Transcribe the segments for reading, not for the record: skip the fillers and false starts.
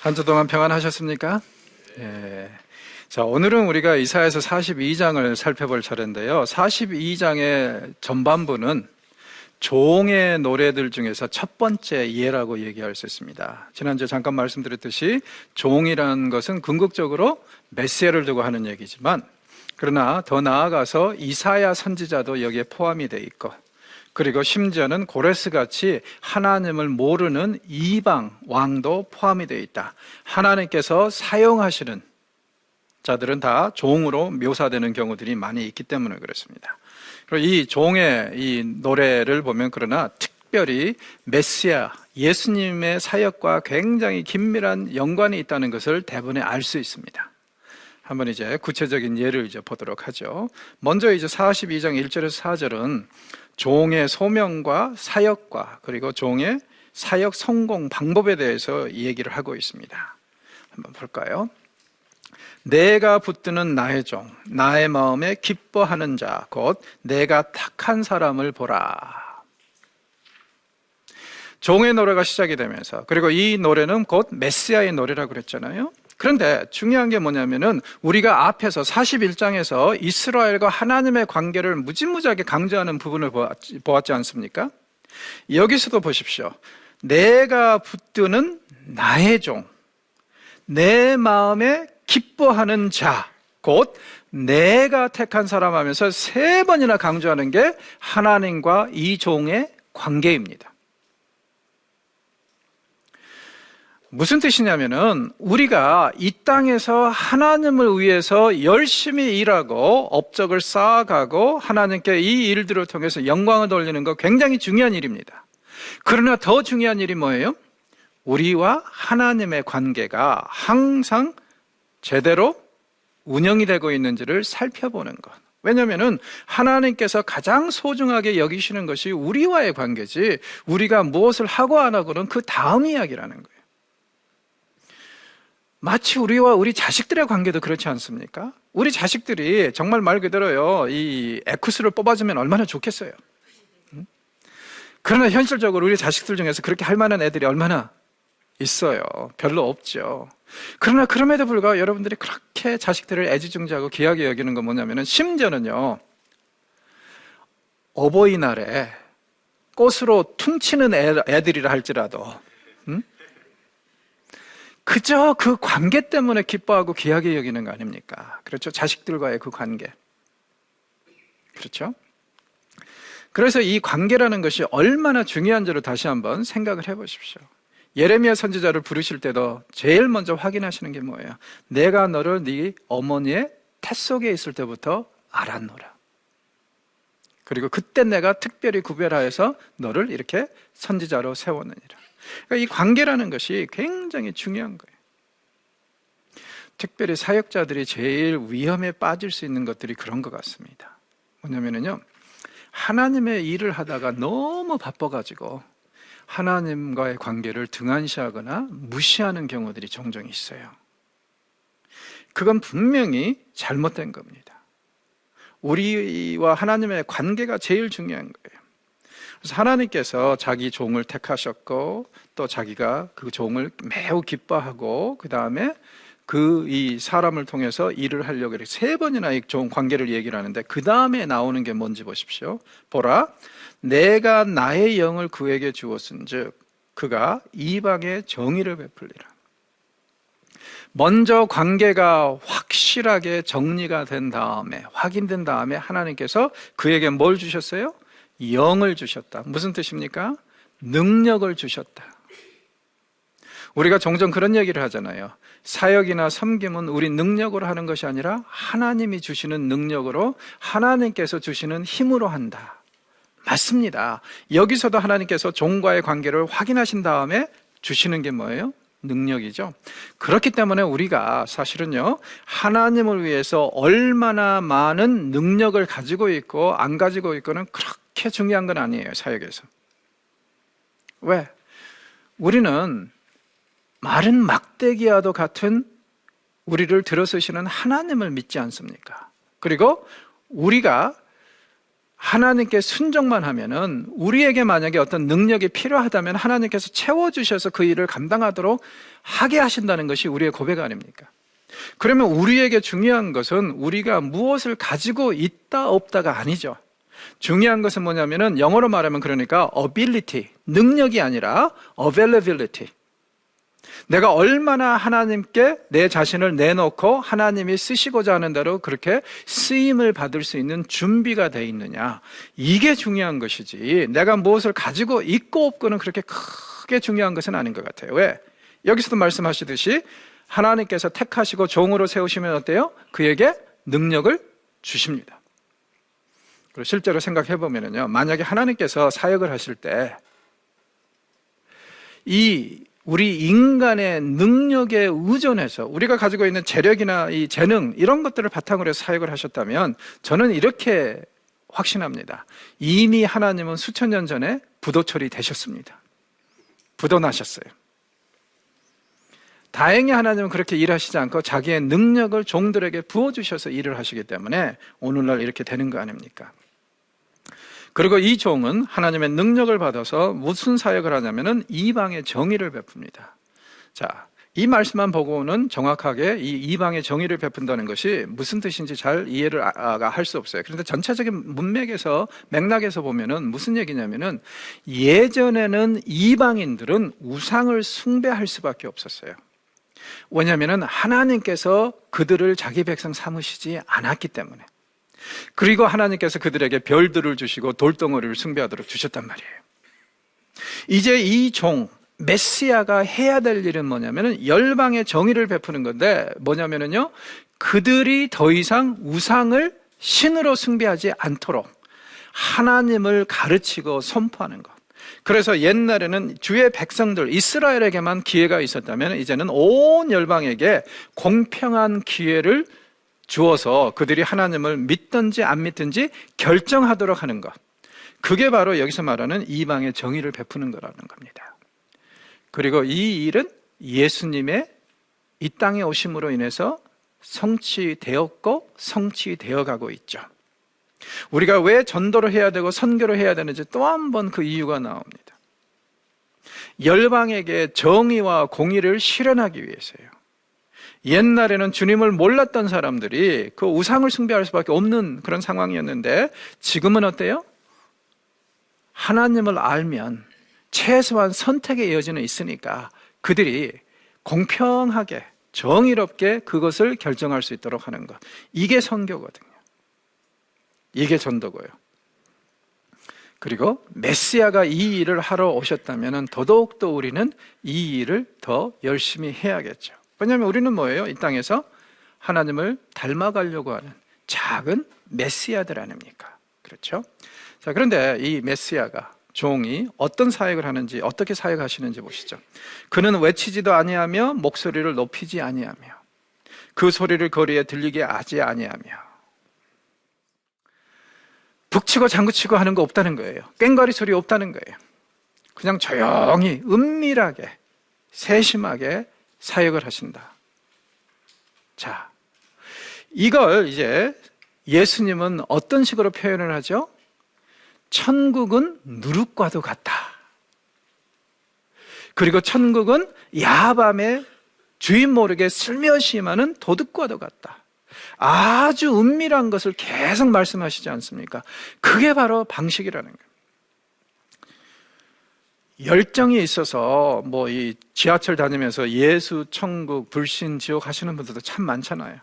한 주 동안 평안하셨습니까? 예. 자, 오늘은 우리가 이사야서 42장을 살펴볼 차례인데요. 42장의 전반부는 종의 노래들 중에서 첫 번째 예라고 얘기할 수 있습니다. 지난주에 잠깐 말씀드렸듯이 종이라는 것은 궁극적으로 메시아를 두고 하는 얘기지만, 그러나 더 나아가서 이사야 선지자도 여기에 포함이 돼 있고, 그리고 심지어는 고레스같이 하나님을 모르는 이방 왕도 포함이 되어 있다. 하나님께서 사용하시는 자들은 다 종으로 묘사되는 경우들이 많이 있기 때문에 그렇습니다. 그리고 이 종의 이 노래를 보면 그러나 특별히 메시아, 예수님의 사역과 굉장히 긴밀한 연관이 있다는 것을 대부분에 알 수 있습니다. 한번 이제 구체적인 예를 이제 보도록 하죠. 먼저 이제 42장 1절에서 4절은 종의 소명과 사역과 그리고 종의 사역 성공 방법에 대해서 얘기를 하고 있습니다. 한번 볼까요? 내가 붙드는 나의 종, 나의 마음에 기뻐하는 자, 곧 내가 택한 사람을 보라. 종의 노래가 시작이 되면서, 그리고 이 노래는 곧 메시아의 노래라고 그랬잖아요. 그런데 중요한 게 뭐냐면은 우리가 앞에서 41장에서 이스라엘과 하나님의 관계를 무지무지하게 강조하는 부분을 보았지 않습니까? 여기서도 보십시오. 내가 붙드는 나의 종, 내 마음에 기뻐하는 자, 곧 내가 택한 사람 하면서 세 번이나 강조하는 게 하나님과 이 종의 관계입니다. 무슨 뜻이냐면은 우리가 이 땅에서 하나님을 위해서 열심히 일하고 업적을 쌓아가고 하나님께 이 일들을 통해서 영광을 돌리는 거 굉장히 중요한 일입니다. 그러나 더 중요한 일이 뭐예요? 우리와 하나님의 관계가 항상 제대로 운영이 되고 있는지를 살펴보는 것. 왜냐하면 하나님께서 가장 소중하게 여기시는 것이 우리와의 관계지, 우리가 무엇을 하고 안 하고는 그 다음 이야기라는 거예요. 마치 우리와 우리 자식들의 관계도 그렇지 않습니까? 우리 자식들이 정말 말 그대로요, 이 에쿠스를 뽑아주면 얼마나 좋겠어요. 그러나 현실적으로 우리 자식들 중에서 그렇게 할 만한 애들이 얼마나 있어요? 별로 없죠. 그러나 그럼에도 불구하고 여러분들이 그렇게 자식들을 애지중지하고 귀하게 여기는 건 뭐냐면은, 심지어는요, 어버이날에 꽃으로 퉁치는 애들이라 할지라도 그저 그 관계 때문에 기뻐하고 귀하게 여기는 거 아닙니까? 그렇죠? 자식들과의 그 관계. 그렇죠? 그래서 이 관계라는 것이 얼마나 중요한지를 다시 한번 생각을 해보십시오. 예레미야 선지자를 부르실 때도 제일 먼저 확인하시는 게 뭐예요? 내가 너를 네 어머니의 태 속에 있을 때부터 알았노라. 그리고 그때 내가 특별히 구별하여서 너를 이렇게 선지자로 세웠느니라. 그러니까 이 관계라는 것이 굉장히 중요한 거예요. 특별히 사역자들이 제일 위험에 빠질 수 있는 것들이 그런 것 같습니다. 뭐냐면요, 하나님의 일을 하다가 너무 바빠가지고 하나님과의 관계를 등한시하거나 무시하는 경우들이 종종 있어요. 그건 분명히 잘못된 겁니다. 우리와 하나님의 관계가 제일 중요한 거예요. 그래서 하나님께서 자기 종을 택하셨고, 또 자기가 그 종을 매우 기뻐하고, 그 다음에 이 사람을 통해서 일을 하려고 이렇게 세 번이나 이 종 관계를 얘기를 하는데, 그 다음에 나오는 게 뭔지 보십시오. 보라, 내가 나의 영을 그에게 주었은즉 그가 이방의 정의를 베풀리라. 먼저 관계가 확실하게 정리가 된 다음에, 확인된 다음에 하나님께서 그에게 뭘 주셨어요? 영을 주셨다. 무슨 뜻입니까? 능력을 주셨다. 우리가 종종 그런 얘기를 하잖아요. 사역이나 섬김은 우리 능력으로 하는 것이 아니라 하나님이 주시는 능력으로, 하나님께서 주시는 힘으로 한다. 맞습니다. 여기서도 하나님께서 종과의 관계를 확인하신 다음에 주시는 게 뭐예요? 능력이죠. 그렇기 때문에 우리가 사실은요, 하나님을 위해서 얼마나 많은 능력을 가지고 있고 안 가지고 있고는 그렇게 중요한 건 아니에요, 사역에서. 왜? 우리는 마른 막대기와도 같은 우리를 들어서시는 하나님을 믿지 않습니까? 그리고 우리가 하나님께 순종만 하면은, 우리에게 만약에 어떤 능력이 필요하다면 하나님께서 채워주셔서 그 일을 감당하도록 하게 하신다는 것이 우리의 고백 아닙니까? 그러면 우리에게 중요한 것은 우리가 무엇을 가지고 있다 없다가 아니죠. 중요한 것은 뭐냐면은, 영어로 말하면 그러니까 ability, 능력이 아니라 availability. 내가 얼마나 하나님께 내 자신을 내놓고 하나님이 쓰시고자 하는 대로 그렇게 쓰임을 받을 수 있는 준비가 되어 있느냐, 이게 중요한 것이지, 내가 무엇을 가지고 있고 없고는 그렇게 크게 중요한 것은 아닌 것 같아요. 왜? 여기서도 말씀하시듯이 하나님께서 택하시고 종으로 세우시면 어때요? 그에게 능력을 주십니다. 그리고 실제로 생각해 보면요, 만약에 하나님께서 사역을 하실 때 우리 인간의 능력에 의존해서 우리가 가지고 있는 재력이나 이 재능, 이런 것들을 바탕으로 해서 사역을 하셨다면, 저는 이렇게 확신합니다. 이미 하나님은 수천 년 전에 부도 처리되셨습니다. 부도 나셨어요. 다행히 하나님은 그렇게 일하시지 않고 자기의 능력을 종들에게 부어주셔서 일을 하시기 때문에 오늘날 이렇게 되는 거 아닙니까? 그리고 이 종은 하나님의 능력을 받아서 무슨 사역을 하냐면은 이방의 정의를 베풉니다. 자, 이 말씀만 보고는 정확하게 이 이방의 정의를 베푼다는 것이 무슨 뜻인지 잘 이해를 할 수 없어요. 그런데 전체적인 문맥에서, 맥락에서 보면은 무슨 얘기냐면은, 예전에는 이방인들은 우상을 숭배할 수밖에 없었어요. 왜냐하면은 하나님께서 그들을 자기 백성 삼으시지 않았기 때문에. 그리고 하나님께서 그들에게 별들을 주시고 돌덩어리를 숭배하도록 주셨단 말이에요. 이제 이 종 메시아가 해야 될 일은 뭐냐면은 열방의 정의를 베푸는 건데, 뭐냐면은요, 그들이 더 이상 우상을 신으로 숭배하지 않도록 하나님을 가르치고 선포하는 것. 그래서 옛날에는 주의 백성들 이스라엘에게만 기회가 있었다면, 이제는 온 열방에게 공평한 기회를 주어서 그들이 하나님을 믿든지 안 믿든지 결정하도록 하는 것. 그게 바로 여기서 말하는 이방의 정의를 베푸는 거라는 겁니다. 그리고 이 일은 예수님의 이 땅에 오심으로 인해서 성취되었고 성취되어 가고 있죠. 우리가 왜 전도를 해야 되고 선교를 해야 되는지 또 한 번 그 이유가 나옵니다. 열방에게 정의와 공의를 실현하기 위해서요. 옛날에는 주님을 몰랐던 사람들이 그 우상을 숭배할 수밖에 없는 그런 상황이었는데, 지금은 어때요? 하나님을 알면 최소한 선택의 여지는 있으니까 그들이 공평하게 정의롭게 그것을 결정할 수 있도록 하는 것. 이게 선교거든요. 이게 전도고요. 그리고 메시아가 이 일을 하러 오셨다면 더더욱더 우리는 이 일을 더 열심히 해야겠죠. 왜냐하면 우리는 뭐예요? 이 땅에서 하나님을 닮아가려고 하는 작은 메시아들 아닙니까? 그렇죠? 자, 그런데 이 메시아가, 종이 어떤 사역을 하는지, 어떻게 사역하시는지 보시죠. 그는 외치지도 아니하며 목소리를 높이지 아니하며 그 소리를 거리에 들리게 하지 아니하며. 북치고 장구치고 하는 거 없다는 거예요. 꽹과리 소리 없다는 거예요. 그냥 조용히 은밀하게 세심하게 사역을 하신다. 자, 이걸 이제 예수님은 어떤 식으로 표현을 하죠? 천국은 누룩과도 같다. 그리고 천국은 야밤에 주인 모르게 슬며시 임하는 도둑과도 같다. 아주 은밀한 것을 계속 말씀하시지 않습니까? 그게 바로 방식이라는 거예요. 열정이 있어서 뭐 이 지하철 다니면서 예수, 천국, 불신, 지옥 하시는 분들도 참 많잖아요.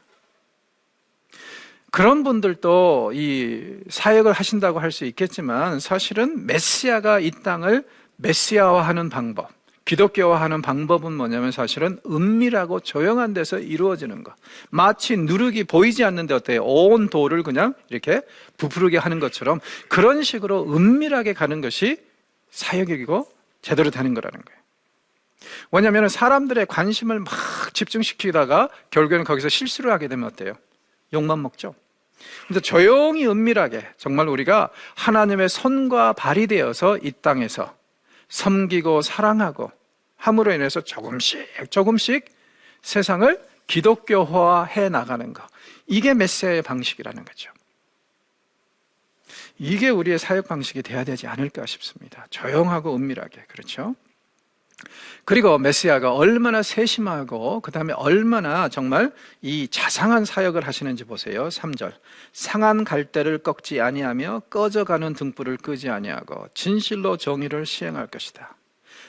그런 분들도 이 사역을 하신다고 할 수 있겠지만, 사실은 메시아가 이 땅을 메시아화하는 방법, 기독교화하는 방법은 뭐냐면 사실은 은밀하고 조용한 데서 이루어지는 것. 마치 누룩이 보이지 않는데 어때요? 온 도를 그냥 이렇게 부풀게 하는 것처럼 그런 식으로 은밀하게 가는 것이 사역이고 제대로 되는 거라는 거예요. 왜냐하면 사람들의 관심을 막 집중시키다가 결국에는 거기서 실수를 하게 되면 어때요? 욕만 먹죠. 근데 조용히 은밀하게 정말 우리가 하나님의 손과 발이 되어서 이 땅에서 섬기고 사랑하고 함으로 인해서 조금씩 세상을 기독교화해 나가는 것, 이게 메시아의 방식이라는 거죠. 이게 우리의 사역 방식이 돼야 되지 않을까 싶습니다. 조용하고 은밀하게. 그렇죠? 그리고 메시아가 얼마나 세심하고 그 다음에 얼마나 정말 이 자상한 사역을 하시는지 보세요. 3절, 상한 갈대를 꺾지 아니하며 꺼져가는 등불을 끄지 아니하고 진실로 정의를 시행할 것이다.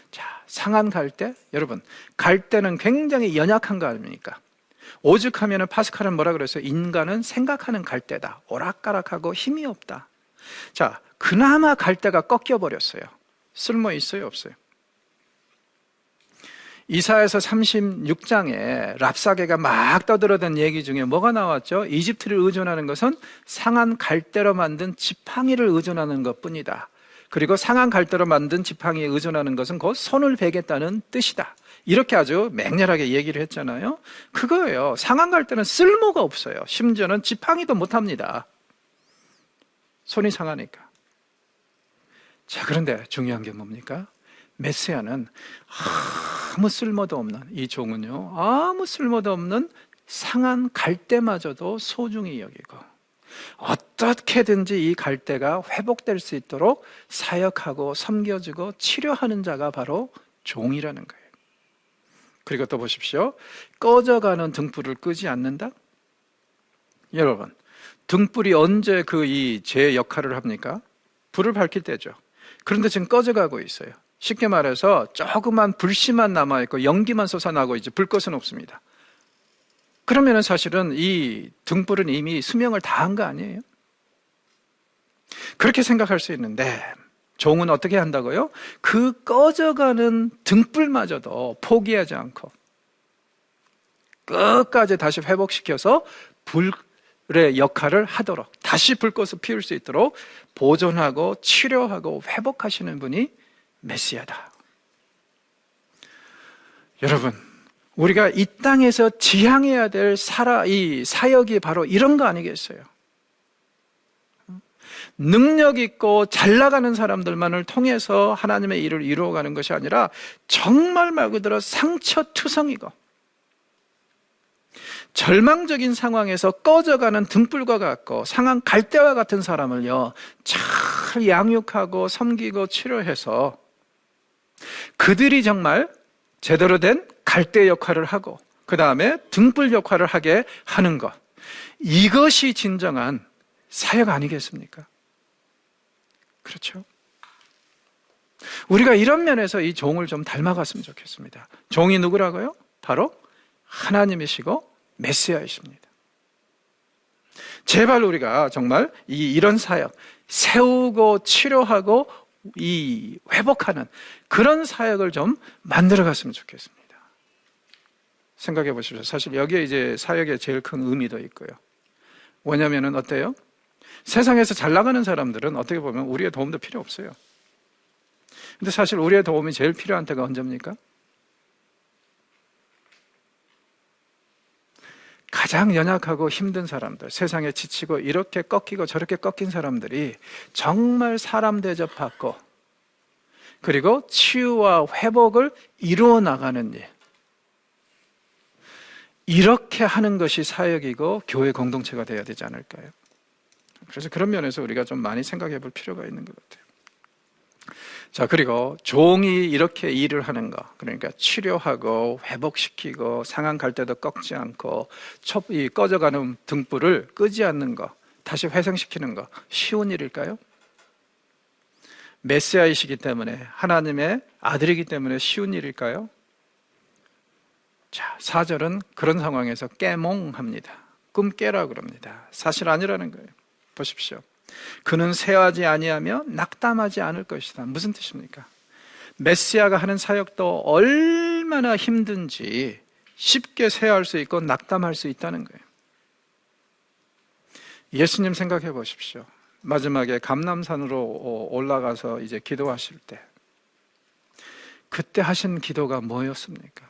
자, 상한 갈대? 여러분, 갈대는 굉장히 연약한 거 아닙니까? 오죽하면 파스칼은 뭐라 그랬어요? 인간은 생각하는 갈대다. 오락가락하고 힘이 없다. 자, 그나마 갈대가 꺾여버렸어요. 쓸모 있어요? 없어요? 이사야서 36장에 랍사게가 막 떠들어댄 얘기 중에 뭐가 나왔죠? 이집트를 의존하는 것은 상한 갈대로 만든 지팡이를 의존하는 것뿐이다. 그리고 상한 갈대로 만든 지팡이에 의존하는 것은 곧 손을 베겠다는 뜻이다. 이렇게 아주 맹렬하게 얘기를 했잖아요. 그거예요. 상한 갈대는 쓸모가 없어요. 심지어는 지팡이도 못합니다. 손이 상하니까. 자, 그런데 중요한 게 뭡니까? 메시아는 아무 쓸모도 없는, 이 종은요, 아무 쓸모도 없는 상한 갈대마저도 소중히 여기고 어떻게든지 이 갈대가 회복될 수 있도록 사역하고 섬겨주고 치료하는 자가 바로 종이라는 거예요. 그리고 또 보십시오. 꺼져가는 등불을 끄지 않는다? 여러분, 등불이 언제 제 역할을 합니까? 불을 밝힐 때죠. 그런데 지금 꺼져가고 있어요. 쉽게 말해서 조그만 불씨만 남아있고 연기만 솟아나고 이제 불꽃은 없습니다. 그러면 사실은 이 등불은 이미 수명을 다한 거 아니에요? 그렇게 생각할 수 있는데 종은 어떻게 한다고요? 그 꺼져가는 등불마저도 포기하지 않고 끝까지 다시 회복시켜서 불의 역할을 하도록, 다시 불꽃을 피울 수 있도록 보존하고 치료하고 회복하시는 분이 메시아다. 여러분, 우리가 이 땅에서 지향해야 될 이 사역이 바로 이런 거 아니겠어요? 능력 있고 잘 나가는 사람들만을 통해서 하나님의 일을 이루어가는 것이 아니라 정말 말 그대로 상처투성이고 절망적인 상황에서 꺼져가는 등불과 같고 상한 갈대와 같은 사람을요, 잘 양육하고 섬기고 치료해서 그들이 정말 제대로 된 갈대 역할을 하고 그 다음에 등불 역할을 하게 하는 것, 이것이 진정한 사역 아니겠습니까? 그렇죠? 우리가 이런 면에서 이 종을 좀 닮아갔으면 좋겠습니다. 종이 누구라고요? 바로 하나님이시고 메시아이십니다. 제발 우리가 정말 이런 사역, 세우고 치료하고 회복하는 그런 사역을 좀 만들어 갔으면 좋겠습니다. 생각해 보십시오. 사실 여기에 이제 사역의 제일 큰 의미도 있고요. 왜냐면은 어때요? 세상에서 잘 나가는 사람들은 어떻게 보면 우리의 도움도 필요 없어요. 근데 사실 우리의 도움이 제일 필요한 때가 언제입니까? 가장 연약하고 힘든 사람들, 세상에 지치고 이렇게 꺾이고 저렇게 꺾인 사람들이 정말 사람 대접받고 그리고 치유와 회복을 이루어 나가는 일, 이렇게 하는 것이 사역이고 교회 공동체가 되어야 되지 않을까요? 그래서 그런 면에서 우리가 좀 많이 생각해 볼 필요가 있는 것 같아요. 자, 그리고 종이 이렇게 일을 하는 거, 그러니까 치료하고 회복시키고 상한 갈대도 꺾지 않고 이 꺼져가는 등불을 끄지 않는 거, 다시 회생시키는 거 쉬운 일일까요? 메시아이시기 때문에, 하나님의 아들이기 때문에 쉬운 일일까요? 자, 4절은 그런 상황에서 깨몽합니다. 꿈 깨라 그럽니다. 사실 아니라는 거예요. 보십시오. 그는 세하지 아니하며 낙담하지 않을 것이다. 무슨 뜻입니까? 메시아가 하는 사역도 얼마나 힘든지 쉽게 세할 수 있고 낙담할 수 있다는 거예요. 예수님 생각해 보십시오. 마지막에 감람산으로 올라가서 이제 기도하실 때 그때 하신 기도가 뭐였습니까?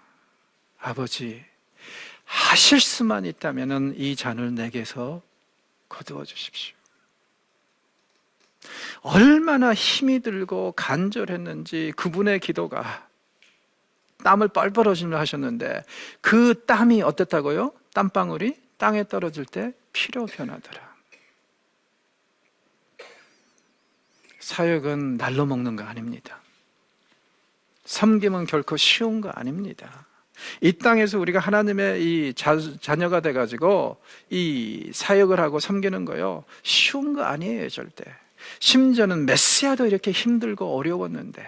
아버지, 하실 수만 있다면 이 잔을 내게서 거두어 주십시오. 얼마나 힘이 들고 간절했는지 그분의 기도가 땀을 뻘뻘 흘리며 하셨는데 그 땀이 어땠다고요? 땀방울이 땅에 떨어질 때 피로 변하더라. 사역은 날로 먹는 거 아닙니다. 섬김은 결코 쉬운 거 아닙니다. 이 땅에서 우리가 하나님의 이 자녀가 돼가지고 이 사역을 하고 섬기는 거요, 쉬운 거 아니에요, 절대. 심지어는 메시아도 이렇게 힘들고 어려웠는데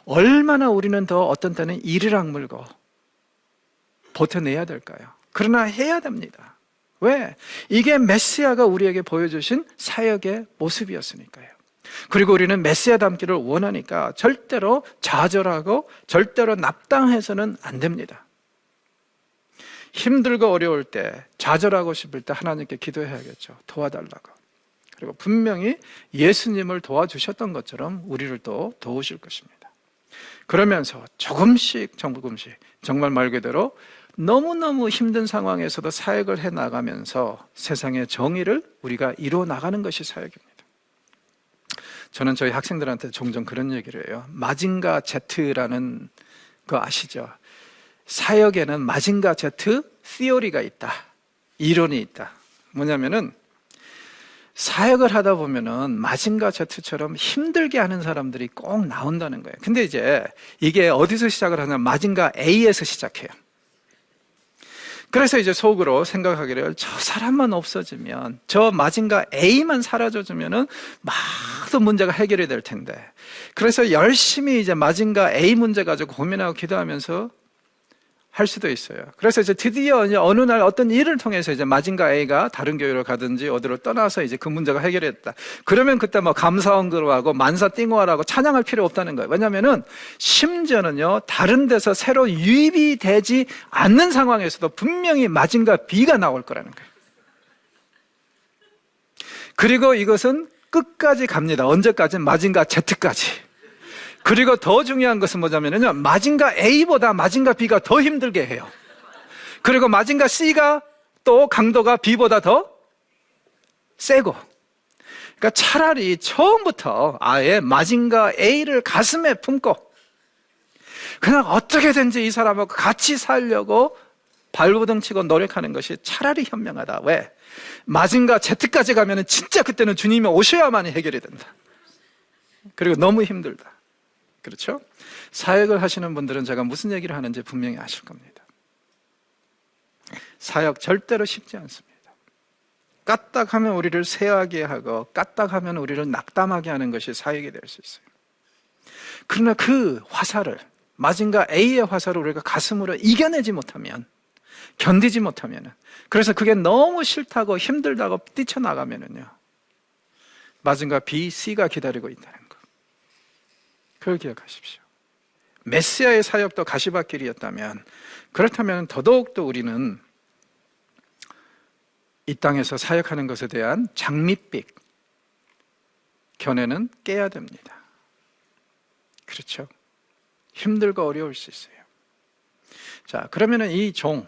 얼마나 우리는 더 어떤 때는 이를 악물고 버텨내야 될까요? 그러나 해야 됩니다. 왜? 이게 메시아가 우리에게 보여주신 사역의 모습이었으니까요. 그리고 우리는 메시아 닮기를 원하니까 절대로 좌절하고 절대로 납당해서는 안 됩니다. 힘들고 어려울 때, 좌절하고 싶을 때 하나님께 기도해야겠죠. 도와달라고. 그리고 분명히 예수님을 도와주셨던 것처럼 우리를 또 도우실 것입니다. 그러면서 조금씩 정말 말 그대로 너무너무 힘든 상황에서도 사역을 해나가면서 세상의 정의를 우리가 이루어 나가는 것이 사역입니다. 저는 저희 학생들한테 종종 그런 얘기를 해요. 마징가 Z라는 거 아시죠? 사역에는 마징가 Z 시오리가 있다. 이론이 있다. 뭐냐면은 사역을 하다 보면은 마징가 Z처럼 힘들게 하는 사람들이 꼭 나온다는 거예요. 근데 이제 이게 어디서 시작을 하냐면 마징가 A에서 시작해요. 그래서 이제 속으로 생각하기를 저 사람만 없어지면, 저 마징가 A만 사라져주면은 많은 문제가 해결이 될 텐데, 그래서 열심히 이제 마징가 A 문제 가지고 고민하고 기도하면서 할 수도 있어요. 그래서 이제 드디어 이제 어느 날 어떤 일을 통해서 이제 마징가 A가 다른 교회로 가든지 어디로 떠나서 이제 그 문제가 해결했다. 그러면 그때 뭐 감사언급을 하고 만사 띵호하라고 찬양할 필요 없다는 거예요. 왜냐면은 심지어는요, 다른 데서 새로 유입이 되지 않는 상황에서도 분명히 마징가 B가 나올 거라는 거예요. 그리고 이것은 끝까지 갑니다. 언제까지? 마징가 Z까지. 그리고 더 중요한 것은 뭐냐면요, 마징가 A보다 마징가 B가 더 힘들게 해요. 그리고 마징가 C가 또 강도가 B보다 더 세고. 그러니까 차라리 처음부터 아예 마징가 A를 가슴에 품고 그냥 어떻게든지 이 사람하고 같이 살려고 발버둥 치고 노력하는 것이 차라리 현명하다. 왜? 마징가 Z까지 가면은 진짜 그때는 주님이 오셔야만이 해결이 된다. 그리고 너무 힘들다. 그렇죠? 사역을 하시는 분들은 제가 무슨 얘기를 하는지 분명히 아실 겁니다. 사역 절대로 쉽지 않습니다. 까딱하면 우리를 쇠하게 하고 까딱하면 우리를 낙담하게 하는 것이 사역이 될 수 있어요. 그러나 그 화살을, 마징가 A의 화살을 우리가 가슴으로 이겨내지 못하면, 견디지 못하면, 그래서 그게 너무 싫다고 힘들다고 뛰쳐나가면은요, 마징가 B, C가 기다리고 있다는 거. 그걸 기억하십시오. 메시아의 사역도 가시밭길이었다면, 그렇다면 더더욱더 우리는 이 땅에서 사역하는 것에 대한 장밋빛 견해는 깨야 됩니다. 그렇죠? 힘들고 어려울 수 있어요. 자, 그러면은 이 종,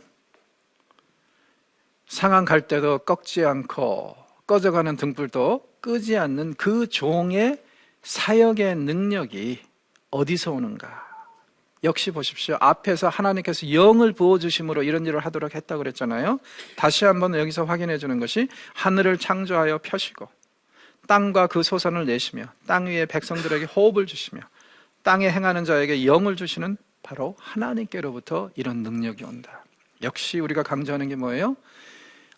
상한 갈 때도 꺾지 않고 꺼져가는 등불도 끄지 않는 그 종의 사역의 능력이 어디서 오는가? 역시 보십시오. 앞에서 하나님께서 영을 부어주심으로 이런 일을 하도록 했다고 그랬잖아요. 다시 한번 여기서 확인해 주는 것이, 하늘을 창조하여 펴시고 땅과 그 소산을 내시며 땅 위에 백성들에게 호흡을 주시며 땅에 행하는 자에게 영을 주시는 바로 하나님께로부터 이런 능력이 온다. 역시 우리가 강조하는 게 뭐예요?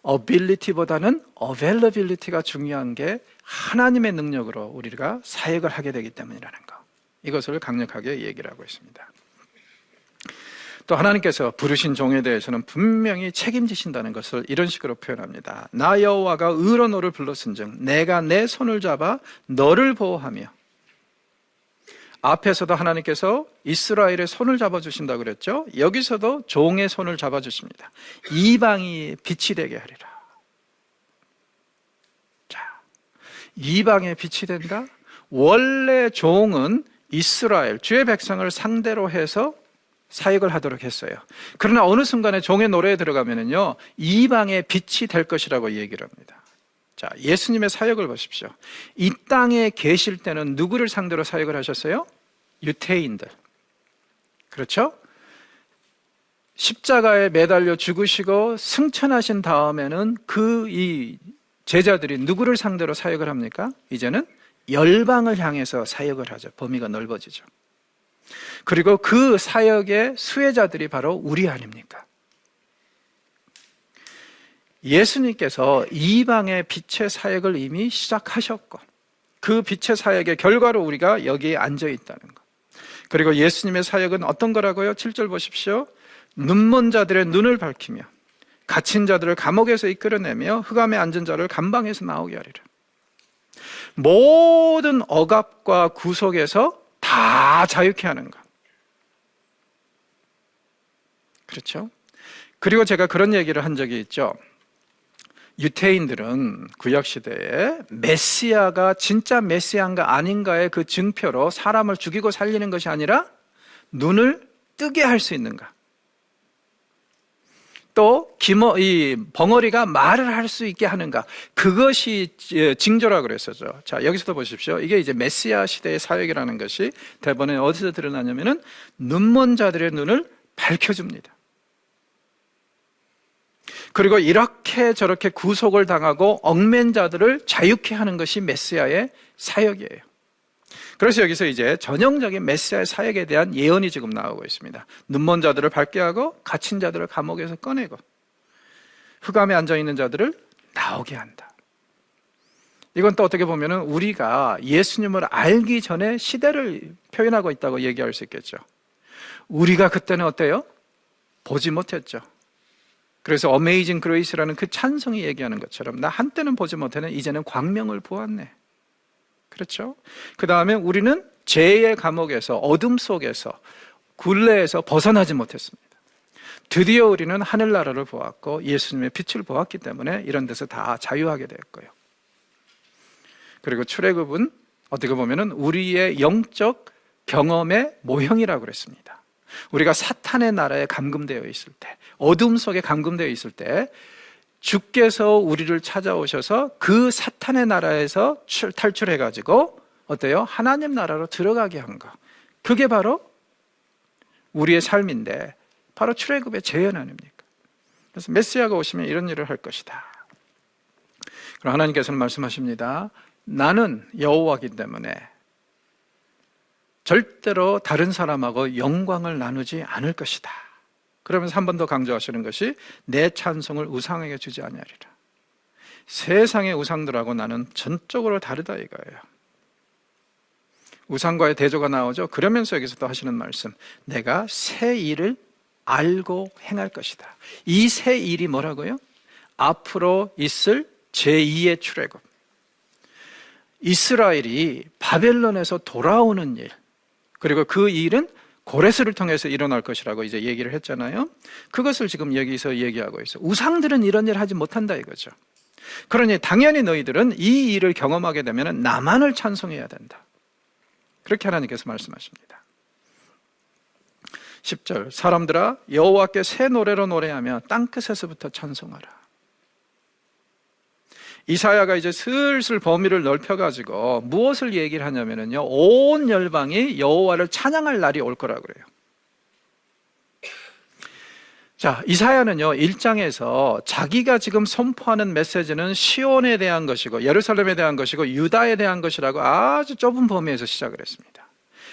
ability보다는 availability가 중요한 게 하나님의 능력으로 우리가 사역을 하게 되기 때문이라는 거, 이것을 강력하게 얘기를 하고 있습니다. 또 하나님께서 부르신 종에 대해서는 분명히 책임지신다는 것을 이런 식으로 표현합니다. 나 여호와가 의로 너를 불렀은즉 내가 내 손을 잡아 너를 보호하며. 앞에서도 하나님께서 이스라엘의 손을 잡아주신다고 그랬죠. 여기서도 종의 손을 잡아주십니다. 이방이 빛이 되게 하리라. 자, 이방의 빛이 된다? 원래 종은 이스라엘, 주의 백성을 상대로 해서 사역을 하도록 했어요. 그러나 어느 순간에 종의 노래에 들어가면은요, 이방의 빛이 될 것이라고 얘기를 합니다. 자, 예수님의 사역을 보십시오. 이 땅에 계실 때는 누구를 상대로 사역을 하셨어요? 유대인들. 그렇죠? 십자가에 매달려 죽으시고 승천하신 다음에는 이 제자들이 누구를 상대로 사역을 합니까? 이제는 열방을 향해서 사역을 하죠. 범위가 넓어지죠. 그리고 그 사역의 수혜자들이 바로 우리 아닙니까? 예수님께서 이방의 빛의 사역을 이미 시작하셨고 그 빛의 사역의 결과로 우리가 여기에 앉아 있다는 것. 그리고 예수님의 사역은 어떤 거라고요? 7절 보십시오. 눈먼 자들의 눈을 밝히며 갇힌 자들을 감옥에서 이끌어내며 흑암에 앉은 자를 감방에서 나오게 하리라. 모든 억압과 구속에서 다 자유케 하는 것. 그렇죠? 그리고 제가 그런 얘기를 한 적이 있죠. 유태인들은 구약시대에 메시아가 진짜 메시아인가 아닌가의 그 증표로 사람을 죽이고 살리는 것이 아니라 눈을 뜨게 할 수 있는가, 또 이 벙어리가 말을 할 수 있게 하는가, 그것이 징조라고 그랬었죠. 자, 여기서도 보십시오. 이게 이제 메시아 시대의 사역이라는 것이 대본에 어디서 드러나냐면은 눈먼 자들의 눈을 밝혀줍니다. 그리고 이렇게 저렇게 구속을 당하고 얽맨 자들을 자유케 하는 것이 메시아의 사역이에요. 그래서 여기서 이제 전형적인 메시아의 사역에 대한 예언이 지금 나오고 있습니다. 눈먼 자들을 밝게 하고 갇힌 자들을 감옥에서 꺼내고 흑암에 앉아있는 자들을 나오게 한다. 이건 또 어떻게 보면 우리가 예수님을 알기 전에 시대를 표현하고 있다고 얘기할 수 있겠죠. 우리가 그때는 어때요? 보지 못했죠. 그래서 어메이징 그레이스라는 그 찬송이 얘기하는 것처럼 나 한때는 보지 못했네, 이제는 광명을 보았네. 그렇죠? 그 다음에 우리는 죄의 감옥에서, 어둠 속에서, 굴레에서 벗어나지 못했습니다. 드디어 우리는 하늘나라를 보았고 예수님의 빛을 보았기 때문에 이런 데서 다 자유하게 됐고요. 그리고 출애굽은 어떻게 보면 우리의 영적 경험의 모형이라고 그랬습니다. 우리가 사탄의 나라에 감금되어 있을 때, 어둠 속에 감금되어 있을 때 주께서 우리를 찾아오셔서 그 사탄의 나라에서 탈출해가지고 어때요? 하나님 나라로 들어가게 한 것. 그게 바로 우리의 삶인데 바로 출애굽의 재현 아닙니까? 그래서 메시아가 오시면 이런 일을 할 것이다. 그럼 하나님께서는 말씀하십니다. 나는 여호와이기 때문에 절대로 다른 사람하고 영광을 나누지 않을 것이다. 그러면서 한 번 더 강조하시는 것이 내 찬송을 우상에게 주지 아니하리라. 세상의 우상들하고 나는 전적으로 다르다 이거예요. 우상과의 대조가 나오죠. 그러면서 여기서 또 하시는 말씀, 내가 새 일을 알고 행할 것이다. 이 새 일이 뭐라고요? 앞으로 있을 제2의 출애굽, 이스라엘이 바벨론에서 돌아오는 일, 그리고 그 일은 고레스를 통해서 일어날 것이라고 이제 얘기를 했잖아요. 그것을 지금 여기서 얘기하고 있어요. 우상들은 이런 일을 하지 못한다 이거죠. 그러니 당연히 너희들은 이 일을 경험하게 되면 나만을 찬송해야 된다. 그렇게 하나님께서 말씀하십니다. 10절, 사람들아 여호와께 새 노래로 노래하며 땅끝에서부터 찬송하라. 이사야가 이제 슬슬 범위를 넓혀가지고 무엇을 얘기를 하냐면요, 온 열방이 여호와를 찬양할 날이 올 거라고 그래요. 자, 이사야는요 1장에서 자기가 지금 선포하는 메시지는 시온에 대한 것이고 예루살렘에 대한 것이고 유다에 대한 것이라고 아주 좁은 범위에서 시작을 했습니다.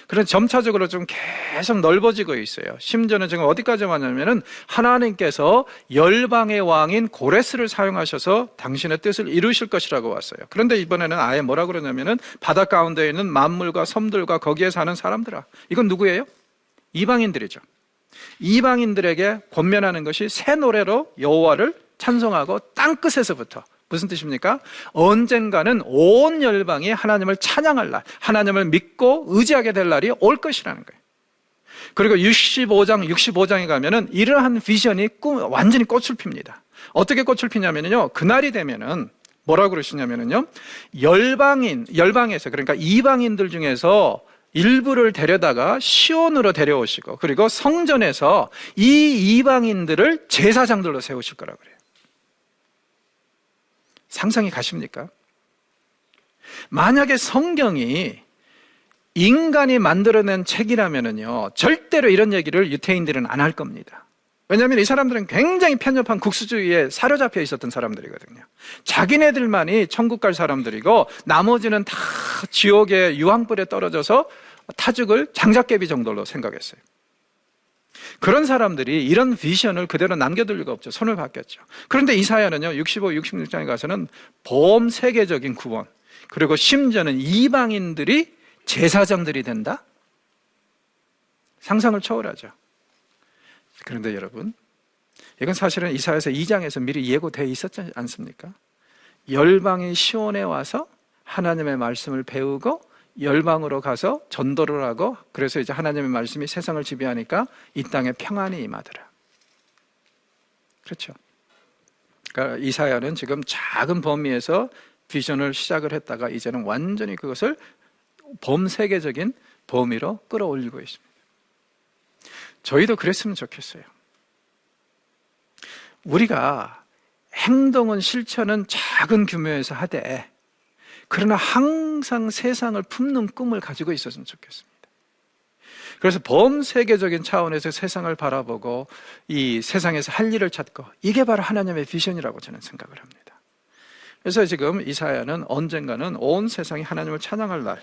그래서 점차적으로 좀 계속 넓어지고 있어요. 심지어는 지금 어디까지 왔냐면은 하나님께서 열방의 왕인 고레스를 사용하셔서 당신의 뜻을 이루실 것이라고 왔어요. 그런데 이번에는 아예 뭐라고 그러냐면은 바다 가운데 있는 만물과 섬들과 거기에 사는 사람들아. 이건 누구예요? 이방인들이죠. 이방인들에게 권면하는 것이 새 노래로 여호와를 찬송하고 땅끝에서부터. 무슨 뜻입니까? 언젠가는 온 열방이 하나님을 찬양할 날, 하나님을 믿고 의지하게 될 날이 올 것이라는 거예요. 그리고 65장에 가면은 이러한 비전이 완전히 꽃을 핍니다. 어떻게 꽃을 피냐면요, 그날이 되면은 뭐라고 그러시냐면요, 열방에서, 그러니까 이방인들 중에서 일부를 데려다가 시온으로 데려오시고, 그리고 성전에서 이 이방인들을 제사장들로 세우실 거라고 그래요. 상상이 가십니까? 만약에 성경이 인간이 만들어낸 책이라면요, 절대로 이런 얘기를 유태인들은 안 할 겁니다. 왜냐하면 이 사람들은 굉장히 편협한 국수주의에 사로잡혀 있었던 사람들이거든요. 자기네들만이 천국 갈 사람들이고 나머지는 다 지옥의 유황불에 떨어져서 타죽을 장작개비 정도로 생각했어요. 그런 사람들이 이런 비전을 그대로 남겨둘 리가 없죠. 손을 바뀌었죠. 그런데 이사야는요, 65, 66장에 가서는 범세계적인 구원, 그리고 심지어는 이방인들이 제사장들이 된다? 상상을 초월하죠. 그런데 여러분, 이건 사실은 이사야서 2장에서 미리 예고되어 있었지 않습니까? 열방이 시온에 와서 하나님의 말씀을 배우고 열방으로 가서 전도를 하고, 그래서 이제 하나님의 말씀이 세상을 지배하니까 이 땅에 평안이 임하더라. 그렇죠. 그러니까 이사야는 지금 작은 범위에서 비전을 시작을 했다가 이제는 완전히 그것을 범세계적인 범위로 끌어올리고 있습니다. 저희도 그랬으면 좋겠어요. 우리가 행동은 실천은 작은 규모에서 하되, 그러나 항상 세상을 품는 꿈을 가지고 있었으면 좋겠습니다. 그래서 범세계적인 차원에서 세상을 바라보고 이 세상에서 할 일을 찾고, 이게 바로 하나님의 비전이라고 저는 생각을 합니다. 그래서 지금 이사야는 언젠가는 온 세상이 하나님을 찬양할 날,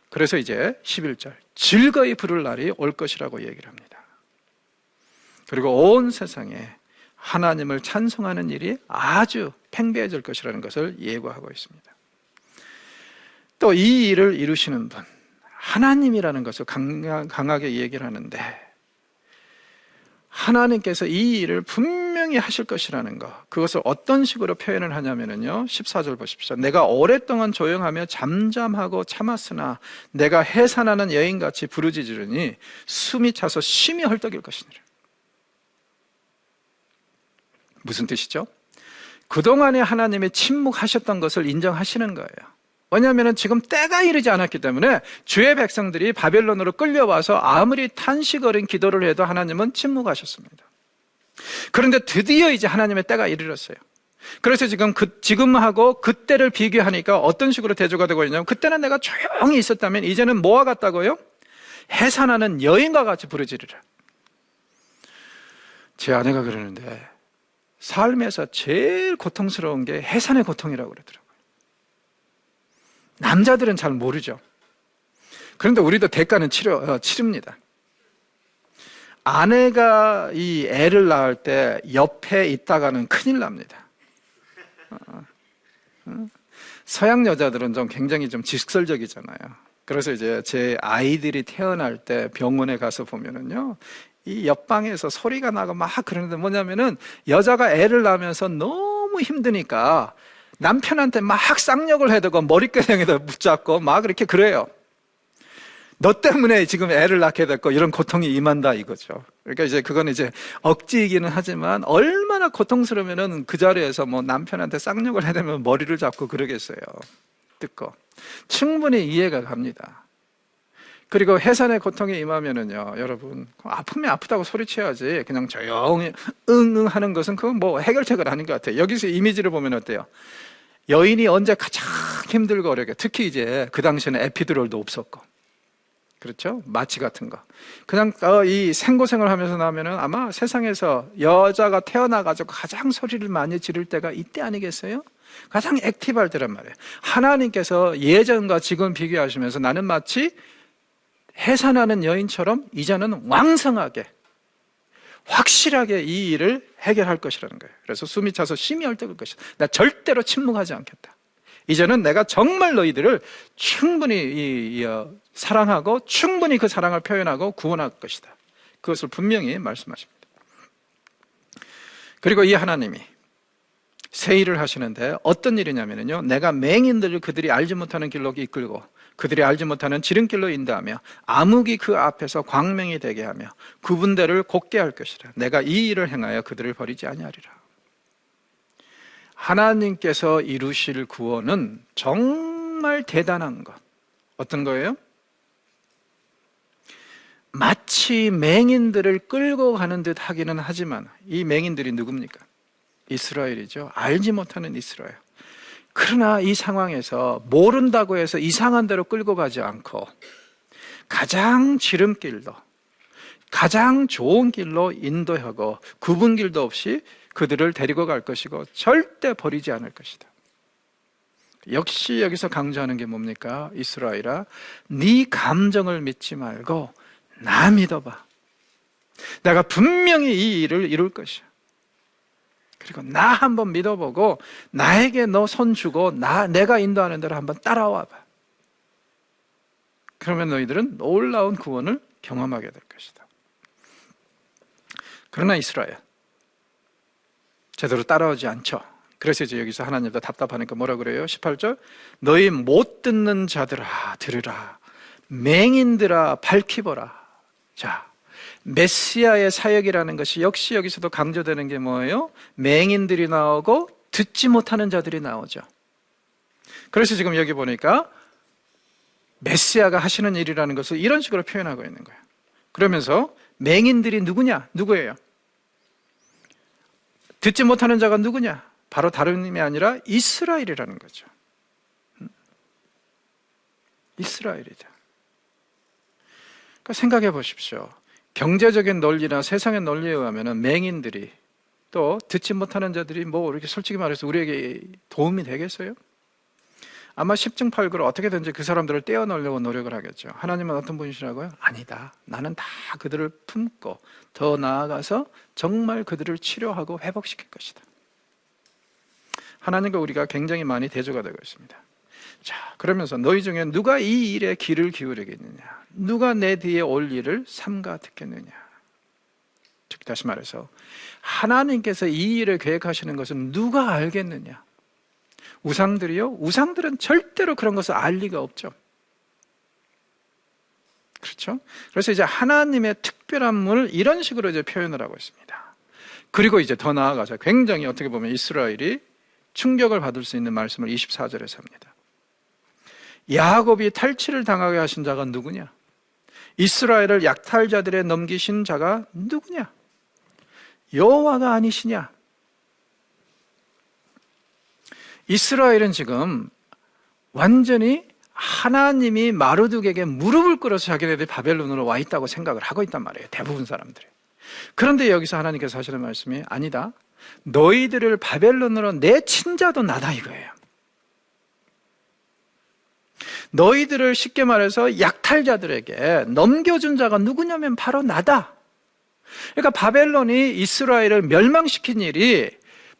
그래서 이제 11절 즐거이 부를 날이 올 것이라고 얘기를 합니다. 그리고 온 세상에 하나님을 찬송하는 일이 아주 팽배해질 것이라는 것을 예고하고 있습니다. 또 이 일을 이루시는 분, 하나님이라는 것을 강하게 얘기를 하는데, 하나님께서 이 일을 분명히 하실 것이라는 것, 그것을 어떤 식으로 표현을 하냐면요, 14절 보십시오. 내가 오랫동안 조용하며 잠잠하고 참았으나 내가 해산하는 여인같이 부르짖으니 숨이 차서 심히 헐떡일 것이니라. 무슨 뜻이죠? 그동안에 하나님이 침묵하셨던 것을 인정하시는 거예요. 왜냐하면 지금 때가 이르지 않았기 때문에 주의 백성들이 바벨론으로 끌려와서 아무리 탄식 어린 기도를 해도 하나님은 침묵하셨습니다. 그런데 드디어 이제 하나님의 때가 이르렀어요. 그래서 지금하고 그때를 비교하니까 어떤 식으로 대조가 되고 있냐면, 그때는 내가 조용히 있었다면 이제는 뭐와 같다고요? 해산하는 여인과 같이 부르짖으라. 제 아내가 그러는데 삶에서 제일 고통스러운 게 해산의 고통이라고 그러더라고요. 남자들은 잘 모르죠. 그런데 우리도 대가는 치릅니다. 아내가 이 애를 낳을 때 옆에 있다가는 큰일 납니다. 서양 여자들은 좀 굉장히 좀 직설적이잖아요. 그래서 이제 제 아이들이 태어날 때 병원에 가서 보면은요, 이 옆방에서 소리가 나고 막 그러는데, 뭐냐면은 여자가 애를 낳으면서 너무 힘드니까 남편한테 막 쌍욕을 해대고 머리끄댕이도 붙잡고 막 그렇게 그래요. 너 때문에 지금 애를 낳게 됐고 이런 고통이 임한다 이거죠. 그러니까 이제 그건 이제 억지이기는 하지만 얼마나 고통스러우면은 그 자리에서 뭐 남편한테 쌍욕을 해대면 머리를 잡고 그러겠어요. 듣고 충분히 이해가 갑니다. 그리고 해산의 고통이 임하면은요, 여러분, 아프면 아프다고 소리쳐야지 그냥 조용히 응응 하는 것은 그건 뭐 해결책은 아닌 것 같아요. 여기서 이미지를 보면 어때요? 여인이 언제 가장 힘들고 어렵게, 특히 이제 그 당시에는 에피드롤도 없었고, 그렇죠? 마취 같은 거. 그냥 이 생고생을 하면서 나면은 아마 세상에서 여자가 태어나가지고 가장 소리를 많이 지를 때가 이때 아니겠어요? 가장 액티브할 때란 말이에요. 하나님께서 예전과 지금 비교하시면서 나는 마치 해산하는 여인처럼 이제는 왕성하게, 확실하게 이 일을 해결할 것이라는 거예요. 그래서 숨이 차서 심히 헐떡일 것이다. 나 절대로 침묵하지 않겠다. 이제는 내가 정말 너희들을 충분히 사랑하고 충분히 그 사랑을 표현하고 구원할 것이다. 그것을 분명히 말씀하십니다. 그리고 이 하나님이 새 일을 하시는데 어떤 일이냐면요, 내가 맹인들을 그들이 알지 못하는 길로 이끌고 그들이 알지 못하는 지름길로 인도하며 암흑이 그 앞에서 광명이 되게 하며 구분대를 곧게 할 것이라. 내가 이 일을 행하여 그들을 버리지 아니하리라. 하나님께서 이루실 구원은 정말 대단한 것. 어떤 거예요? 마치 맹인들을 끌고 가는 듯 하기는 하지만 이 맹인들이 누굽니까? 이스라엘이죠. 알지 못하는 이스라엘. 그러나 이 상황에서 모른다고 해서 이상한 대로 끌고 가지 않고 가장 지름길로, 가장 좋은 길로 인도하고 구분길도 없이 그들을 데리고 갈 것이고 절대 버리지 않을 것이다. 역시 여기서 강조하는 게 뭡니까? 이스라엘아, 네 감정을 믿지 말고 나 믿어봐. 내가 분명히 이 일을 이룰 것이야. 그리고 나 한번 믿어보고 나에게 너 손 주고 내가 인도하는 대로 한번 따라와봐. 그러면 너희들은 놀라운 구원을 경험하게 될 것이다. 그러나 이스라엘 제대로 따라오지 않죠. 그래서 이제 여기서 하나님도 답답하니까 뭐라 그래요? 18절, 너희 못 듣는 자들아 들으라, 맹인들아 밝히보라. 자, 메시아의 사역이라는 것이 역시 여기서도 강조되는 게 뭐예요? 맹인들이 나오고 듣지 못하는 자들이 나오죠. 그래서 지금 여기 보니까 메시아가 하시는 일이라는 것을 이런 식으로 표현하고 있는 거예요. 그러면서 맹인들이 누구예요? 듣지 못하는 자가 누구냐? 바로 다른 힘이 아니라 이스라엘이라는 거죠. 이스라엘이다. 그러니까 생각해 보십시오. 경제적인 논리나 세상의 논리에 의하면 맹인들이 또 듣지 못하는 자들이 뭐 이렇게 솔직히 말해서 우리에게 도움이 되겠어요? 아마 10중 8구로 어떻게든지 그 사람들을 떼어놓으려고 노력을 하겠죠. 하나님은 어떤 분이시라고요? 아니다. 나는 다 그들을 품고 더 나아가서 정말 그들을 치료하고 회복시킬 것이다. 하나님과 우리가 굉장히 많이 대조가 되고 있습니다. 자, 그러면서 너희 중에 누가 이 일에 귀를 기울이겠느냐? 누가 내 뒤에 올 일을 삼가 듣겠느냐? 즉 다시 말해서 하나님께서 이 일을 계획하시는 것은 누가 알겠느냐? 우상들이요? 우상들은 절대로 그런 것을 알 리가 없죠. 그렇죠? 그래서 이제 하나님의 특별한 분을 이런 식으로 이제 표현을 하고 있습니다. 그리고 이제 더 나아가서 굉장히 어떻게 보면 이스라엘이 충격을 받을 수 있는 말씀을 24절에서 합니다. 야곱이 탈취를 당하게 하신 자가 누구냐? 이스라엘을 약탈자들에 넘기신 자가 누구냐? 여호와가 아니시냐? 이스라엘은 지금 완전히 하나님이 마르둑에게 무릎을 꿇어서 자기네들이 바벨론으로 와 있다고 생각을 하고 있단 말이에요. 대부분 사람들이. 그런데 여기서 하나님께서 하시는 말씀이 아니다. 너희들을 바벨론으로 내친 자도 나다 이거예요. 너희들을 쉽게 말해서 약탈자들에게 넘겨준 자가 누구냐면 바로 나다. 그러니까 바벨론이 이스라엘을 멸망시킨 일이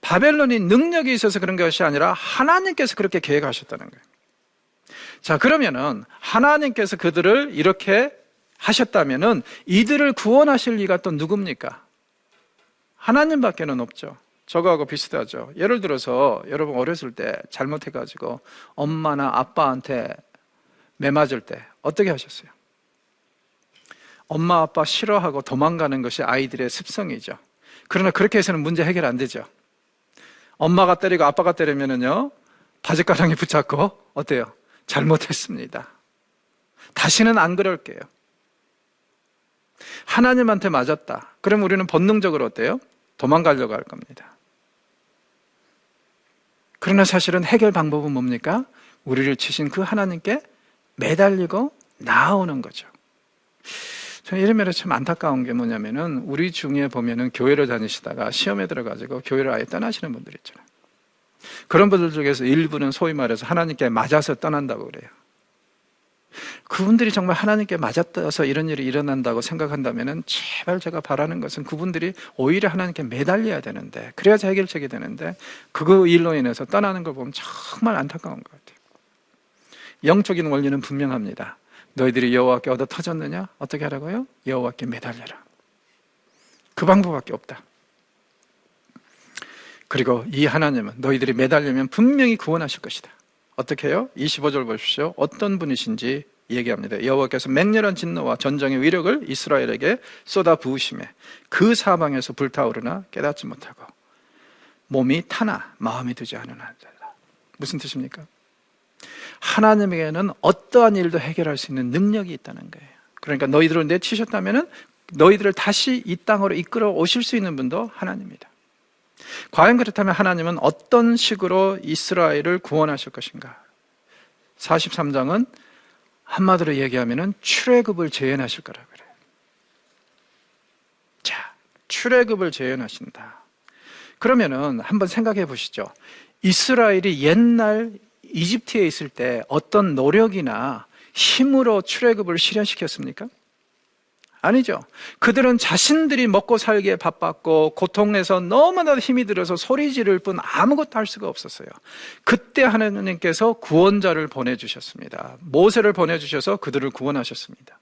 바벨론이 능력이 있어서 그런 것이 아니라 하나님께서 그렇게 계획하셨다는 거예요. 자, 그러면은 하나님께서 그들을 이렇게 하셨다면은 이들을 구원하실 리가 또 누굽니까? 하나님밖에는 없죠. 저거하고 비슷하죠. 예를 들어서 여러분 어렸을 때 잘못해가지고 엄마나 아빠한테 매맞을 때 어떻게 하셨어요? 엄마 아빠 싫어하고 도망가는 것이 아이들의 습성이죠. 그러나 그렇게 해서는 문제 해결 안 되죠. 엄마가 때리고 아빠가 때리면은요 바짓가랑이 붙잡고 어때요? 잘못했습니다. 다시는 안 그럴게요. 하나님한테 맞았다. 그럼 우리는 본능적으로 어때요? 도망가려고 할 겁니다. 그러나 사실은 해결 방법은 뭡니까? 우리를 치신 그 하나님께 매달리고 나아오는 거죠. 저는 이런 면에서 참 안타까운 게 뭐냐면은 우리 중에 보면은 교회를 다니시다가 시험에 들어가지고 교회를 아예 떠나시는 분들 있잖아요. 그런 분들 중에서 일부는 소위 말해서 하나님께 맞아서 떠난다고 그래요. 그분들이 정말 하나님께 맞아서 이런 일이 일어난다고 생각한다면은 제발 제가 바라는 것은 그분들이 오히려 하나님께 매달려야 되는데 그래야지 해결책이 되는데 그 일로 인해서 떠나는 걸 보면 정말 안타까운 것 같아요. 영적인 원리는 분명합니다. 너희들이 여호와께 얻어 터졌느냐? 어떻게 하라고요? 여호와께 매달려라. 그 방법밖에 없다. 그리고 이 하나님은 너희들이 매달리면 분명히 구원하실 것이다. 어떻게 해요? 25절 보십시오. 어떤 분이신지 얘기합니다. 여호와께서 맹렬한 진노와 전쟁의 위력을 이스라엘에게 쏟아 부으심에 그 사방에서 불타오르나 깨닫지 못하고 몸이 타나 마음이 두지 않으나. 무슨 뜻입니까? 하나님에게는 어떠한 일도 해결할 수 있는 능력이 있다는 거예요. 그러니까 너희들을 내치셨다면 너희들을 다시 이 땅으로 이끌어 오실 수 있는 분도 하나님입니다. 과연 그렇다면 하나님은 어떤 식으로 이스라엘을 구원하실 것인가? 43장은 한마디로 얘기하면 출애굽을 재현하실 거라고 그래요. 출애굽을 재현하신다. 그러면은 한번 생각해 보시죠. 이스라엘이 옛날 이집트에 있을 때 어떤 노력이나 힘으로 출애굽을 실현시켰습니까? 아니죠. 그들은 자신들이 먹고 살기에 바빴고 고통에서 너무나도 힘이 들어서 소리 지를 뿐 아무것도 할 수가 없었어요. 그때 하나님께서 구원자를 보내주셨습니다. 모세를 보내주셔서 그들을 구원하셨습니다.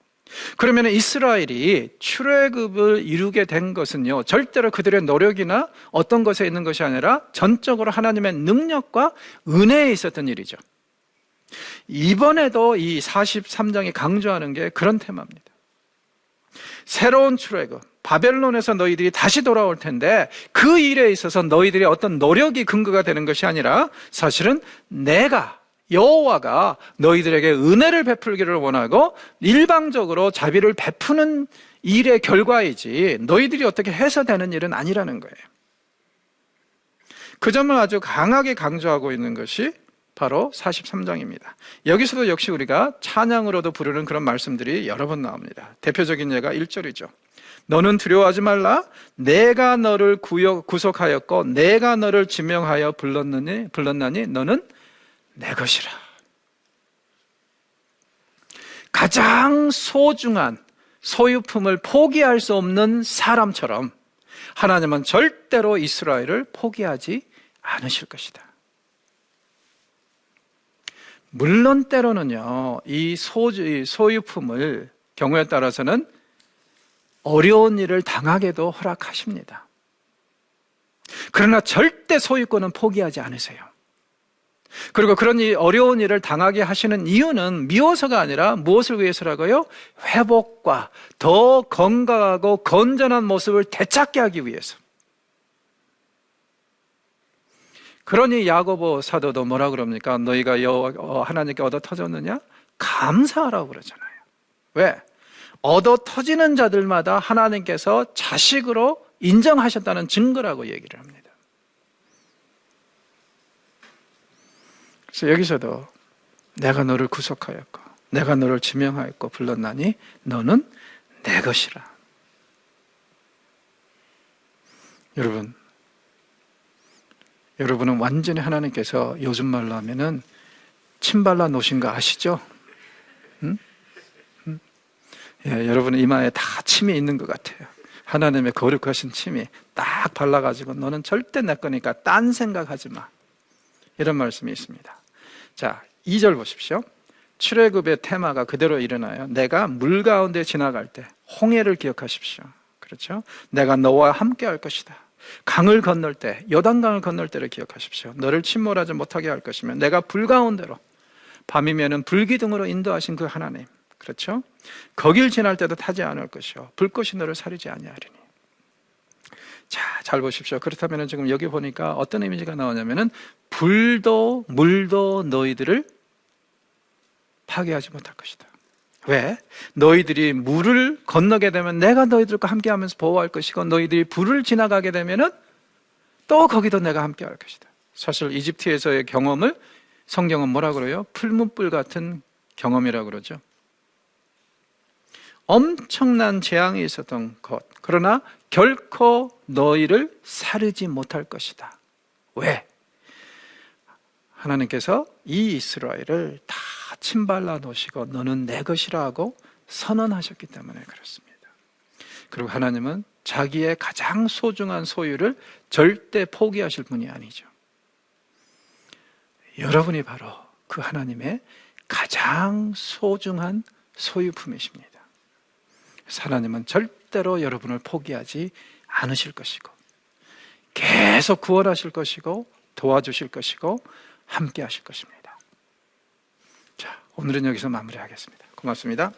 그러면 이스라엘이 출애굽을 이루게 된 것은요, 절대로 그들의 노력이나 어떤 것에 있는 것이 아니라 전적으로 하나님의 능력과 은혜에 있었던 일이죠. 이번에도 이 43장이 강조하는 게 그런 테마입니다. 새로운 출애굽, 바벨론에서 너희들이 다시 돌아올 텐데 그 일에 있어서 너희들의 어떤 노력이 근거가 되는 것이 아니라 사실은 내가 여호와가 너희들에게 은혜를 베풀기를 원하고 일방적으로 자비를 베푸는 일의 결과이지 너희들이 어떻게 해서 되는 일은 아니라는 거예요. 그 점을 아주 강하게 강조하고 있는 것이 바로 43장입니다. 여기서도 역시 우리가 찬양으로도 부르는 그런 말씀들이 여러 번 나옵니다. 대표적인 예가 1절이죠. 너는 두려워하지 말라. 내가 너를 구속하였고 내가 너를 지명하여 불렀나니 너는 내 것이라. 가장 소중한 소유품을 포기할 수 없는 사람처럼 하나님은 절대로 이스라엘을 포기하지 않으실 것이다. 물론 때로는요, 이 소유품을 경우에 따라서는 어려운 일을 당하게도 허락하십니다. 그러나 절대 소유권은 포기하지 않으세요. 그리고 그런 어려운 일을 당하게 하시는 이유는 미워서가 아니라 무엇을 위해서라고요? 회복과 더 건강하고 건전한 모습을 되찾게 하기 위해서. 그러니 야고보 사도도 뭐라 그럽니까? 너희가 하나님께 얻어 터졌느냐? 감사하라고 그러잖아요. 왜? 얻어 터지는 자들마다 하나님께서 자식으로 인정하셨다는 증거라고 얘기를 합니다. 그래서 여기서도 내가 너를 구속하였고 내가 너를 지명하였고 불렀나니 너는 내 것이라. 여러분은 완전히 하나님께서 요즘 말로 하면은 침 발라 놓으신 거 아시죠? 응? 응? 예, 여러분의 이마에 다 침이 있는 것 같아요. 하나님의 거룩하신 침이 딱 발라가지고 너는 절대 내 거니까 딴 생각하지 마. 이런 말씀이 있습니다. 자, 2절 보십시오. 출애굽의 테마가 그대로 일어나요. 내가 물 가운데 지나갈 때 홍해를 기억하십시오. 그렇죠? 내가 너와 함께 할 것이다. 강을 건널 때, 요단강을 건널 때를 기억하십시오. 너를 침몰하지 못하게 할 것이며 내가 불 가운데로 밤이면은 불기둥으로 인도하신 그 하나님, 그렇죠? 거길 지날 때도 타지 않을 것이요 불꽃이 너를 사리지 아니하리니. 자, 잘 보십시오. 그렇다면 지금 여기 보니까 어떤 이미지가 나오냐면은 불도 물도 너희들을 파괴하지 못할 것이다. 왜? 너희들이 물을 건너게 되면 내가 너희들과 함께 하면서 보호할 것이고 너희들이 불을 지나가게 되면은 또 거기도 내가 함께 할 것이다. 사실 이집트에서의 경험을 성경은 뭐라 그래요? 풀무불 같은 경험이라고 그러죠. 엄청난 재앙이 있었던 것. 그러나 결코 너희를 사르지 못할 것이다. 왜? 하나님께서 이 이스라엘을 다 침발라 놓으시고 너는 내 것이라 하고 선언하셨기 때문에 그렇습니다. 그리고 하나님은 자기의 가장 소중한 소유를 절대 포기하실 분이 아니죠. 여러분이 바로 그 하나님의 가장 소중한 소유품이십니다. 하나님은 절대로 여러분을 포기하지 않으실 것이고 계속 구원하실 것이고 도와주실 것이고 함께 하실 것입니다. 자, 오늘은 여기서 마무리하겠습니다. 고맙습니다.